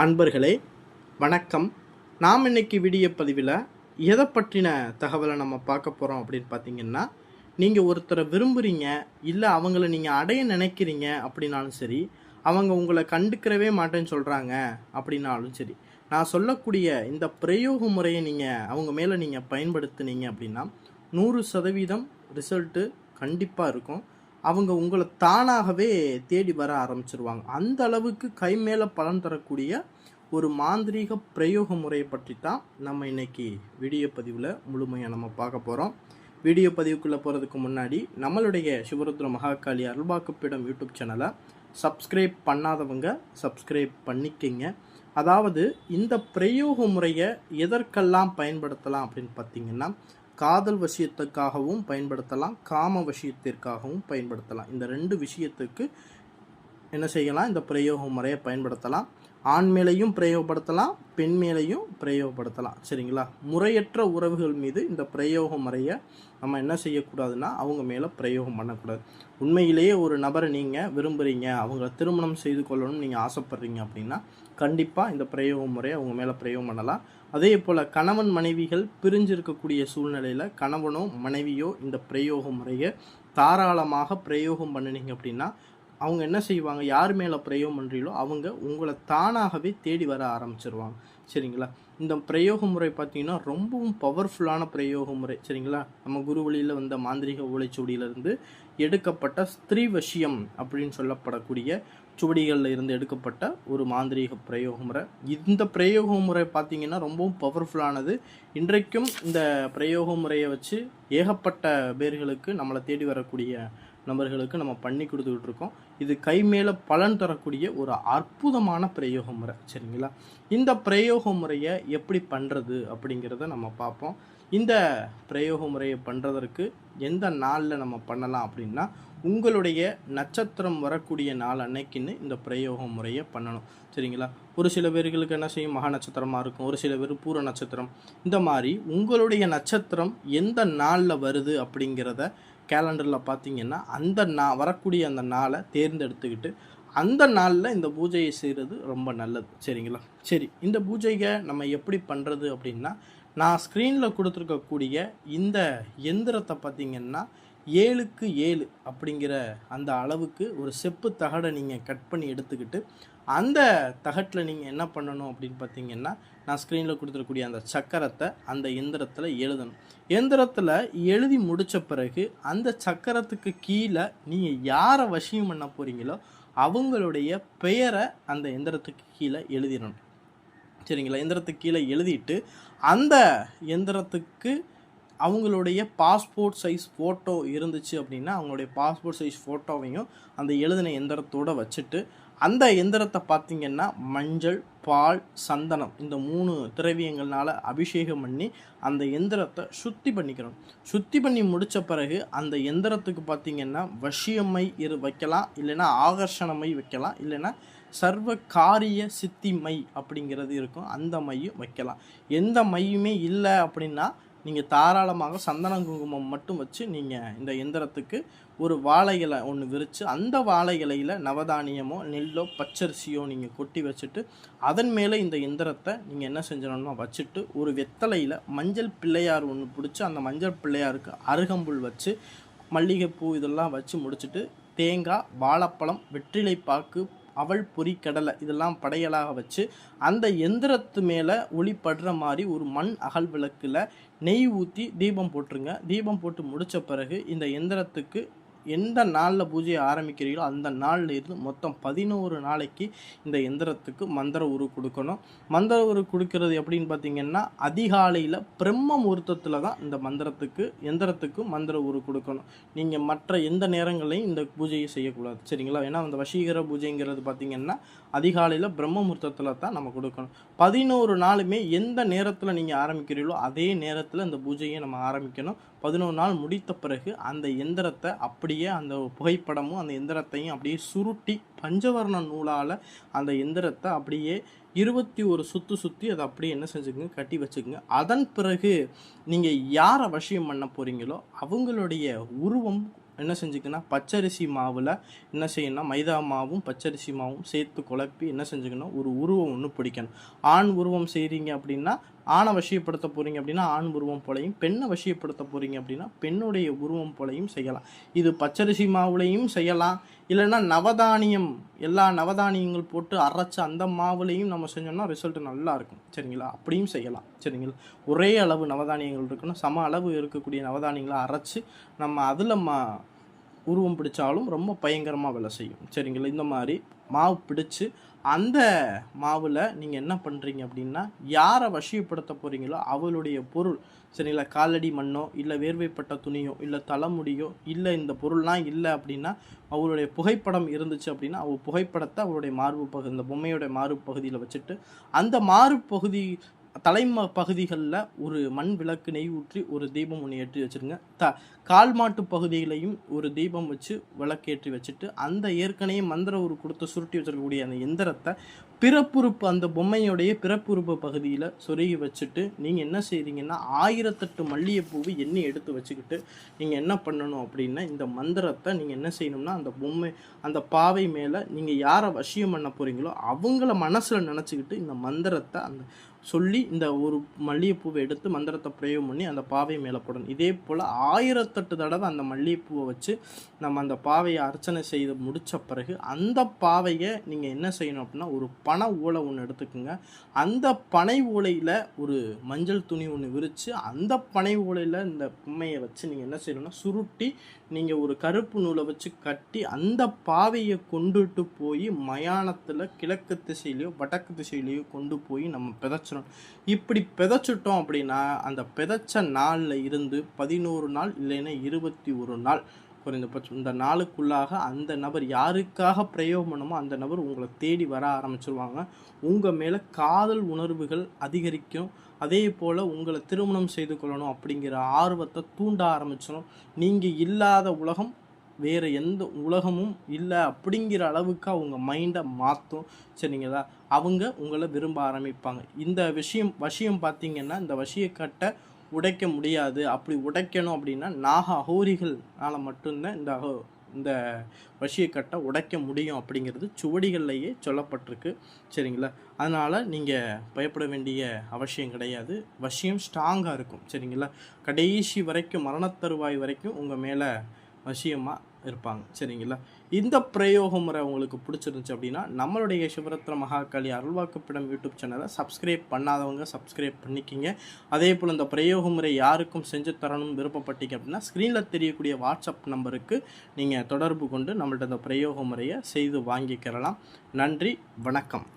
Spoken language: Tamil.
அன்பர்களே வணக்கம். நாம் இன்னைக்கு வீடியோ பதிவில் எதை பற்றின தகவலை நம்ம பார்க்க போகிறோம் அப்படின்னு பார்த்தீங்கன்னா, நீங்கள் ஒருத்தரை விரும்புகிறீங்க, இல்லை அவங்கள நீங்கள் அடைய நினைக்கிறீங்க அப்படின்னாலும் சரி, அவங்க உங்களை கண்டுக்கிறவே மாட்டேன்னு சொல்கிறாங்க அப்படின்னாலும் சரி, நான் சொல்லக்கூடிய இந்த பிரயோக முறையை நீங்கள் அவங்க மேலே நீங்கள் பயன்படுத்துனீங்க அப்படின்னா 100% ரிசல்ட்டு கண்டிப்பாக இருக்கும். அவங்க உங்களை தானாகவே தேடி வர ஆரம்பிச்சிருவாங்க. அந்த அளவுக்கு கை மேலே பலன் தரக்கூடிய ஒரு மாந்திரீக பிரயோக முறையை பற்றி தான் நம்ம இன்னைக்கு வீடியோ பதிவில் முழுமையாக நம்ம பார்க்க போகிறோம். வீடியோ பதிவுக்குள்ளே போகிறதுக்கு முன்னாடி நம்மளுடைய சிவருத்ர மகாகாளி அருள்வாக்குப்பீடம் யூடியூப் சேனலை சப்ஸ்கிரைப் பண்ணாதவங்க சப்ஸ்கிரைப் பண்ணிக்கங்க. அதாவது இந்த பிரயோக முறையை எதற்கெல்லாம் பயன்படுத்தலாம் அப்படின்னு பார்த்தீங்கன்னா, காதல் விஷயத்துக்காகவும் பயன்படுத்தலாம், காம விஷயத்திற்காகவும் பயன்படுத்தலாம். இந்த 2 விஷயத்துக்கு என்ன செய்யலாம், இந்த பிரயோக முறையை பயன்படுத்தலாம். ஆண் மேலையும் பிரயோகப்படுத்தலாம், பெண் மேலையும் பிரயோகப்படுத்தலாம். சரிங்களா? முறையற்ற உறவுகள் மீது இந்த பிரயோக முறையை நம்ம என்ன செய்யக்கூடாதுன்னா, அவங்க மேலே பிரயோகம் பண்ணக்கூடாது. உண்மையிலேயே ஒரு நபரை நீங்கள் விரும்புகிறீங்க, அவங்கள திருமணம் செய்து கொள்ளணும்னு நீங்கள் ஆசைப்பட்றீங்க அப்படின்னா கண்டிப்பாக இந்த பிரயோக முறையை அவங்க மேலே பிரயோகம் பண்ணலாம். அதே போல் கணவன் மனைவிகள் பிரிஞ்சிருக்கக்கூடிய சூழ்நிலையில் கணவனோ மனைவியோ இந்த பிரயோக முறையை தாராளமாக பிரயோகம் பண்ணினீங்க அப்படின்னா அவங்க என்ன செய்வாங்க, யார் மேலே பிரயோகம் பண்ணுறீங்களோ அவங்க உங்களை தானாகவே தேடி வர ஆரம்பிச்சிருவாங்க. சரிங்களா? இந்த பிரயோக முறை பார்த்திங்கன்னா ரொம்பவும் பவர்ஃபுல்லான பிரயோக முறை. சரிங்களா? நம்ம குரு வழியில் வந்த மாந்திரிக ஓலைச்சுவடியிலிருந்து எடுக்கப்பட்ட ஸ்திரீ வசியம் அப்படின்னு சொல்லப்படக்கூடிய சுவடிகளில் இருந்து எடுக்கப்பட்ட ஒரு மாந்திரீக பிரயோக முறை. இந்த பிரயோக முறை பார்த்திங்கன்னா ரொம்பவும் பவர்ஃபுல்லானது. இன்றைக்கும் இந்த பிரயோக முறையை வச்சு ஏகப்பட்ட பேர்களுக்கு நம்மளை தேடி வரக்கூடிய நபர்களுக்கு நம்ம பண்ணி கொடுத்துக்கிட்டு இருக்கோம். இது கை மேலே பலன் தரக்கூடிய ஒரு அற்புதமான பிரயோக முறை. சரிங்களா? இந்த பிரயோக முறையை எப்படி பண்ணுறது அப்படிங்கிறத நம்ம பார்ப்போம். இந்த பிரயோக முறையை பண்ணுறதற்கு எந்த நாளில் நம்ம பண்ணலாம் அப்படின்னா, உங்களுடைய நட்சத்திரம் வரக்கூடிய நாள் அன்னைக்குன்னு இந்த பிரயோக முறையை பண்ணணும். சரிங்களா? ஒரு சில பேர்களுக்கு என்ன செய்யும், மகா நட்சத்திரமாக இருக்கும், ஒரு சில பேர் பூர நட்சத்திரம். இந்த மாதிரி உங்களுடைய நட்சத்திரம் எந்த நாளில் வருது அப்படிங்கிறத கேலண்டரில் பார்த்தீங்கன்னா அந்த வரக்கூடிய அந்த நாளை தேர்ந்தெடுத்துக்கிட்டு அந்த நாளில் இந்த பூஜையை செய்கிறது ரொம்ப நல்லது. சரிங்களா? சரி, இந்த பூஜையை நம்ம எப்படி பண்ணுறது அப்படின்னா, நான் ஸ்க்ரீனில் கொடுத்துருக்கக்கூடிய இந்த எந்திரத்தை பார்த்திங்கன்னா 7க்கு 7 அப்படிங்கிற அந்த அளவுக்கு ஒரு செப்பு தகடை நீங்கள் கட் பண்ணி எடுத்துக்கிட்டு அந்த தகட்டில் நீங்கள் என்ன பண்ணணும் அப்படின்னு பார்த்தீங்கன்னா, நான் ஸ்க்ரீனில் கொடுத்துருக்கூடிய அந்த சக்கரத்தை அந்த எந்திரத்தில் எழுதணும். எந்திரத்தில் எழுதி முடித்த பிறகு அந்த சக்கரத்துக்கு கீழே நீங்கள் யாரை வசியம் பண்ண போகிறீங்களோ அவங்களுடைய பெயரை அந்த எந்திரத்துக்கு கீழே எழுதிடணும். சரிங்களா? எந்திரத்துக்கு கீழே எழுதிட்டு அந்த எந்திரத்துக்கு அவங்களுடைய பாஸ்போர்ட் சைஸ் ஃபோட்டோ இருந்துச்சு அப்படின்னா அவங்களுடைய பாஸ்போர்ட் சைஸ் ஃபோட்டோவையும் அந்த எழுதின எந்திரத்தோடு வச்சுட்டு அந்த எந்திரத்தை பார்த்திங்கன்னா மஞ்சள், பால், சந்தனம் இந்த 3 திரவியங்கள்னால அபிஷேகம் பண்ணி அந்த எந்திரத்தை சுத்தி பண்ணிக்கணும். சுத்தி பண்ணி முடித்த பிறகு அந்த எந்திரத்துக்கு பார்த்திங்கன்னா வசியம்மை வைக்கலாம், இல்லைன்னா ஆகர்ஷணமை வைக்கலாம், இல்லைன்னா சர்வ காரிய சித்தி மை அப்படிங்கிறது இருக்கும், அந்த மையும் வைக்கலாம். எந்த மையுமே இல்லை அப்படின்னா நீங்கள் தாராளமாக சந்தன குங்குமம் மட்டும் வச்சு நீங்கள் இந்த எந்திரத்துக்கு ஒரு வாழை இலை ஒன்று விரித்து அந்த வாழை இலையில் நவதானியமோ நெல்லோ பச்சரிசியோ நீங்கள் கொட்டி வச்சுட்டு அதன் மேலே இந்த எந்திரத்தை நீங்கள் என்ன செஞ்சிடணும்னா வச்சுட்டு ஒரு வெத்தலையில் மஞ்சள் பிள்ளையார் ஒன்று பிடிச்சி அந்த மஞ்சள் பிள்ளையாருக்கு அருகம்புல் வச்சு மல்லிகைப்பூ இதெல்லாம் வச்சு முடிச்சுட்டு தேங்காய், வாழைப்பழம், வெற்றிலை பாக்கு, அவள், பொறி, கடலை இதெல்லாம் படையலாக வச்சு அந்த எந்திரத்து மேலே ஒளிப்படுற மாதிரி ஒரு மண் அகல் விளக்கில் நெய் ஊற்றி தீபம் போட்டுருங்க. தீபம் போட்டு முடித்த பிறகு இந்த எந்திரத்துக்கு எந்த நாளில் பூஜையை ஆரம்பிக்கிறீங்களோ அந்த நாளில் இருந்து மொத்தம் 11 நாளைக்கு இந்த எந்திரத்துக்கு மந்திர உரு கொடுக்கணும். மந்திர உரு கொடுக்கறது எப்படின்னு பார்த்தீங்கன்னா, அதிகாலையில் பிரம்ம முகூர்த்தத்தில் தான் இந்த எந்திரத்துக்கு மந்திர உரு கொடுக்கணும். நீங்கள் மற்ற எந்த நேரங்களையும் இந்த பூஜையை செய்யக்கூடாது. சரிங்களா? ஏன்னா அந்த வசீகர பூஜைங்கிறது பார்த்திங்கன்னா அதிகாலையில் பிரம்ம முகூர்த்தத்தில் தான் நம்ம கொடுக்கணும். 11 நாளுமே எந்த நேரத்தில் நீங்கள் ஆரம்பிக்கிறீங்களோ அதே நேரத்தில் இந்த பூஜையை நம்ம ஆரம்பிக்கணும். 11 நாள் முடித்த பிறகு அந்த எந்திரத்தை அப்படியே அந்த புகைப்படமும் அந்த எந்திரத்தையும் அப்படியே சுருட்டி பஞ்சவர்ண நூலால் அந்த எந்திரத்தை அப்படியே 21 சுற்று சுற்றி அதை அப்படியே என்ன செஞ்சுக்கோங்க, கட்டி வச்சுக்கோங்க. அதன் பிறகு நீங்கள் யாரை வசியம் பண்ண போகிறீங்களோ அவங்களுடைய உருவம் என்ன செஞ்சுக்கன்னா பச்சரிசி மாவில் என்ன செய்யணும்னா மைதா மாவும் பச்சரிசி மாவும் சேர்த்து குழப்பி என்ன செஞ்சுக்கணும் ஒரு உருவம் ஒன்று பிடிக்கணும். ஆண் உருவம் செய்கிறீங்க அப்படின்னா ஆணை வசியப்படுத்த போகிறீங்க அப்படின்னா ஆண் உருவம் போலையும், பெண்ணை வசியப்படுத்த போகிறீங்க அப்படின்னா பெண்ணுடைய உருவம் போலையும் செய்யலாம். இது பச்சரிசி மாவுலையும் செய்யலாம், இல்லைன்னா நவதானியம் எல்லா நவதானியங்கள் போட்டு அரைச்சி அந்த மாவுலையும் நம்ம செஞ்சோம்னா ரிசல்ட் நல்லா இருக்கும். சரிங்களா? அப்படியும் செய்யலாம். சரிங்களா? ஒரே அளவு நவதானியங்கள் இருக்கணும், சம அளவு இருக்கக்கூடிய நவதானியங்களை அரைச்சி நம்ம அதில் உருவம் பிடிச்சாலும் ரொம்ப பயங்கரமாக வேலை செய்யும். சரிங்களா? இந்த மாதிரி மாவு பிடிச்சி அந்த மாவில் நீங்கள் என்ன பண்ணுறீங்க அப்படின்னா யாரை வசியப்படுத்த போகிறீங்களோ அவளுடைய பொருள், சரிங்களா, காலடி மண்ணோ இல்லை வேர்வைப்பட்ட துணியோ இல்லை தலைமுடியோ இல்லை இந்த பொருள்லாம் இல்லை அப்படின்னா அவளுடைய புகைப்படம் இருந்துச்சு அப்படின்னா அவள் புகைப்படத்தை அவளுடைய மார்பு பகுதி இந்த பொம்மையோடைய மார்பு பகுதியில் வச்சுட்டு அந்த மார்பு பகுதி பகுதிகளில் ஒரு மண் விளக்கு நெய் ஊற்றி ஒரு தீபம் ஒன்று ஏற்றி வச்சுருங்க. கால் மாட்டு பகுதியிலையும் ஒரு தீபம் வச்சு விளக்கேற்றி வச்சுட்டு அந்த ஏற்கனவே மந்திர உரு கொடுத்து சுருட்டி வச்சிருக்கக்கூடிய அந்த எந்திரத்தை பிறப்புறுப்பு அந்த பொம்மையோடைய பிறப்புறுப்பு பகுதியில் சொருகி வச்சுட்டு நீங்கள் என்ன செய்கிறீங்கன்னா 1008 மல்லிகைப்பூவை எண்ணி எடுத்து வச்சுக்கிட்டு நீங்கள் என்ன பண்ணணும் அப்படின்னா இந்த மந்திரத்தை நீங்கள் என்ன செய்யணும்னா அந்த பொம்மை அந்த பாவை மேலே நீங்கள் யாரை வசியம் பண்ண போகிறீங்களோ அவங்கள மனசில் நினச்சிக்கிட்டு இந்த மந்திரத்தை அந்த சொல்லி இந்த ஒரு மல்லிகைப்பூவை எடுத்து மந்திரத்தை பிரயோகம் பண்ணி அந்த பாவை மேலே போடணும். இதே போல் 1008 தடவை அந்த மல்லிகைப்பூவை வச்சு நம்ம அந்த பாவையை அர்ச்சனை செய்து முடித்த பிறகு அந்த பாவையை நீங்கள் என்ன செய்யணும் அப்படின்னா ஒரு பனை ஓலை ஒன்று எடுத்துக்கோங்க. அந்த பனை ஓலையில் ஒரு மஞ்சள் துணி ஒன்று விரித்து அந்த பனை ஓலையில் இந்த பொம்மையை வச்சு நீங்கள் என்ன செய்யணும்னா சுருட்டி நீங்கள் ஒரு கருப்பு நூலை வச்சு கட்டி அந்த பாவையை கொண்டுட்டு போய் மயானத்தில் கிழக்கு திசையிலையோ வடக்கு திசையிலையோ கொண்டு போய் நம்ம பிதைச்சிடணும். இப்படி பிதைச்சிட்டோம் அப்படின்னா அந்த பிதைச்ச நாளில் இருந்து 11 நாள் இல்லைன்னா 21 நாள் குறைந்தபட்சம் இந்த நாளுக்குள்ளாக அந்த நபர் யாருக்காக பிரயோகம் பண்ணுமோ அந்த நபர் உங்களை தேடி வர ஆரம்பிச்சிருவாங்க. உங்கள் மேலே காதல் உணர்வுகள் அதிகரிக்கும். அதே போல் உங்களை திருமணம் செய்து கொள்ளணும் அப்படிங்கிற ஆர்வத்தை தூண்ட ஆரம்பிச்சிடும். நீங்கள் இல்லாத உலகம் வேறு எந்த உலகமும் இல்லை அப்படிங்கிற அளவுக்கு அவங்க மைண்டை மாற்றும். சரிங்களா? அவங்க உங்களை விரும்ப ஆரம்பிப்பாங்க. இந்த வசியம் பார்த்திங்கன்னா இந்த வசியக்கட்டை உடைக்க முடியாது. அப்படி உடைக்கணும் அப்படின்னா நாக அகோரிகள்னால் மட்டும்தான் இந்த வசியக்கட்டை உடைக்க முடியும் அப்படிங்கிறது சுவடிகள்லையே சொல்லப்பட்டிருக்கு. சரிங்களா? அதனால் நீங்கள் பயப்பட வேண்டிய அவசியம் கிடையாது. வசியம் ஸ்ட்ராங்காக இருக்கும். சரிங்களா? கடைசி வரைக்கும் மரணத்தருவாய் வரைக்கும் உங்கள் மேலே வசியமாக இருப்பாங்க. சரிங்களா? இந்த பிரயோக முறை உங்களுக்கு பிடிச்சிருந்துச்சு அப்படின்னா நம்மளுடைய சிவரத்ன மகாகாளி அருள்வாக்குப்பிடம் யூடியூப் சேனலை சப்ஸ்கிரைப் பண்ணாதவங்க சப்ஸ்கிரைப் பண்ணிக்கிங்க. அதே போல் இந்த பிரயோக முறை யாருக்கும் செஞ்சு தரணும் விருப்பப்பட்டீங்க அப்படின்னா ஸ்க்ரீனில் தெரியக்கூடிய வாட்ஸ்அப் நம்பருக்கு நீங்கள் தொடர்பு கொண்டு நம்மள்ட்ட இந்த பிரயோக முறையை செய்து வாங்கிக்கிறலாம். நன்றி, வணக்கம்.